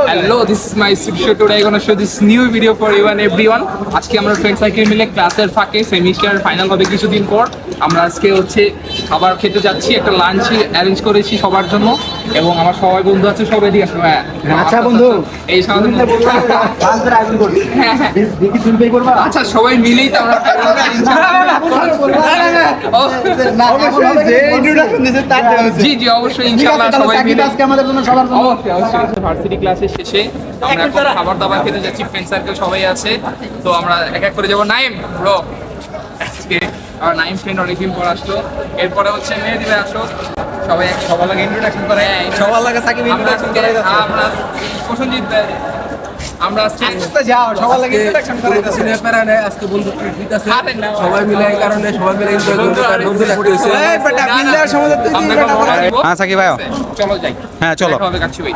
Hello, this is my show. Today I'm gonna show this new video for you and everyone. আজকে আমরা friend circle মিলে ক্লাসের ফাঁকে semester final হবে কিছুদিন পর। আমরা আজকে হচ্ছে খাবার খেতে যাচ্ছি, একটা লাঞ্চ অ্যারেঞ্জ করেছি সবার জন্য এবং আমার সবাই বন্ধু আছে, সব এদিকে আসো। হ্যাঁ আচ্ছা বন্ধু, এই সামনে আচ্ছা সবাই মিলেই তো আমরা জি জি অবশ্যই ইনশাআল্লাহ সবাই মিলে আজকে আমাদের জন্য সবার জন্য অবশ্যই ভার্সিটি ক্লাসের শেষে আমরা এখন খাবার দাবার খেতে যাচ্ছি, ফ্রেন্ড সার্কেল সবাই আছে। তো আমরা এক এক করে যাবো। নাইম ব্রো, আজকে আর নাইম ফ্রেন্ড অনেকদিন পর আসলো। এরপরে হচ্ছে মেহেদি ভাই আসলো। সবাই সবার লাগে ইন্ট্রোডাকশন করে, সবার লাগে সাকিব ইন্ট্রোডাকশন করে। আমরা প্রসেনজিৎ ভাই, আমরা আস্তে যাও সবার লাগে ইন্ট্রোডাকশন করে দিছি। নেপারা নেই আজকে বন্ধু ট্রিট আছে, সবাই মিলে এই কারণে সবাই মিলে এনজয় করতে বন্ধু লাগতে হইছে। এই বেটা বিল্লার সমাজে তুই হ্যাঁ সাকিব ভাই, চলো যাই। হ্যাঁ চলো। হবে কাচ্চি ভাই।